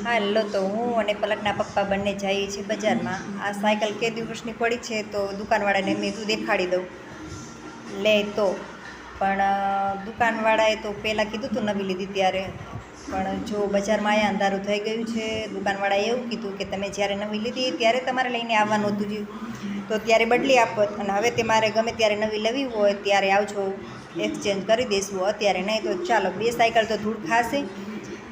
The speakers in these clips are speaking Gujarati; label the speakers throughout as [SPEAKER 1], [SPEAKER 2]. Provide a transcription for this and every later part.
[SPEAKER 1] હાલો, તો હું અને પલકના પપ્પા બંને જઈએ છીએ બજારમાં. આ સાયકલ કે દિવસની પડી છે તો દુકાનવાળાને મેં કીધું દેખાડી દઉં લે તો. પણ દુકાનવાળાએ તો પહેલાં કીધું હતું નવી લીધી ત્યારે, પણ જો બજારમાં અહીંયા અંધારું થઈ ગયું છે. દુકાનવાળાએ એવું કીધું કે તમે જ્યારે નવી લીધી ત્યારે તમારે લઈને આવવાનું હતું જ, તો ત્યારે બદલી આપત, અને હવે તમારે ગમે ત્યારે નવી લેવી હોય ત્યારે આવજો, એક્સચેન્જ કરી દઈશું. અત્યારે નહીં તો ચાલો, બે સાયકલ તો ધૂળ ખાશે.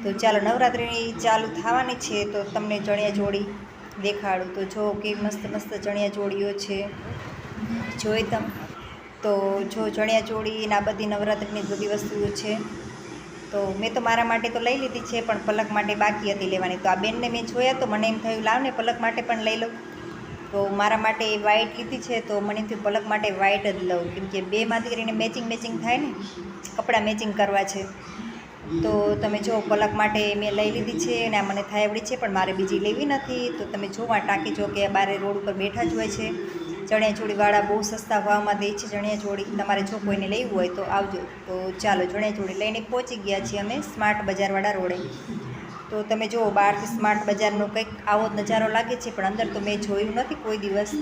[SPEAKER 1] તો ચાલો, નવરાત્રિની ચાલુ થવાની છે તો તમને ચણિયા ચોળી દેખાડું. તો જો કેવી મસ્ત મસ્ત ચણિયા ચોળીઓ છે, જોઈ તમે. તો જો ચણિયા ચોળીના બધી નવરાત્રિની બધી વસ્તુઓ છે. તો મેં તો મારા માટે તો લઈ લીધી છે, પણ પલક માટે બાકી હતી લેવાની. તો આ બેનને મેં જોયા તો મને એમ થયું લાવ ને પલક માટે પણ લઈ લઉં. તો મારા માટે વ્હાઈટ લીધી છે, તો મને એમ થયું પલક માટે વ્હાઈટ જ લઉં, કેમ કે બેમાંથી કરીને મેચિંગ થાય ને, કપડાં મેચિંગ કરવા છે. તો તમે જો પલક માટે મેં લઈ લીધી છે, અને આ મને થાય એવડી છે, પણ મારે બીજી લેવી નથી. તો તમે જો આ ટાંકી જો કે બારે રોડ ઉપર બેઠા જ હોય છે. ચણિયાચોળીવાળા બહુ સસ્તા ભાવમાં દે છે ચણિયાચોળી. તમારે જો કોઈને લેવું હોય તો આવજો. તો ચાલો, ચણિયાચોળી લઈને પહોંચી ગયા છીએ અમે સ્માર્ટ બજારવાળા રોડે. તો તમે જુઓ, બહારથી સ્માર્ટ બજારનો કંઈક આવો જ નજારો લાગે છે, પણ અંદર તો મેં જોયું નથી કોઈ દિવસ.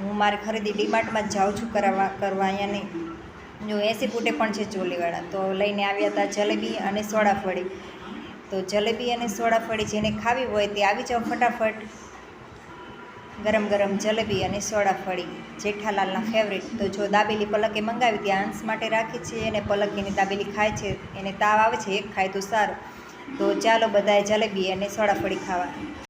[SPEAKER 1] હું મારી ખરીદી ડીમાર્ટમાં જ જાઉં છું કરવા અહીંયા નહીં. જો 80 ફૂટે પણ છે ચોલીવાળા. તો લઈને આવ્યા હતા જલેબી અને સોડાફળી. તો જલેબી અને સોડાફળી જેને ખાવી હોય તે આવી જાઓ ફટાફટ. ગરમ ગરમ જલેબી અને સોડાફળી જેઠાલાલના ફેવરેટ. તો જો દાબેલી પલકે મંગાવી ત્યાં અંશ માટે રાખી છે, અને પલક એની દાબેલી ખાય છે. એને તાવ આવે છે, એક ખાય તો સારું. તો ચાલો બધાએ જલેબી અને સોડાફળી ખાવા.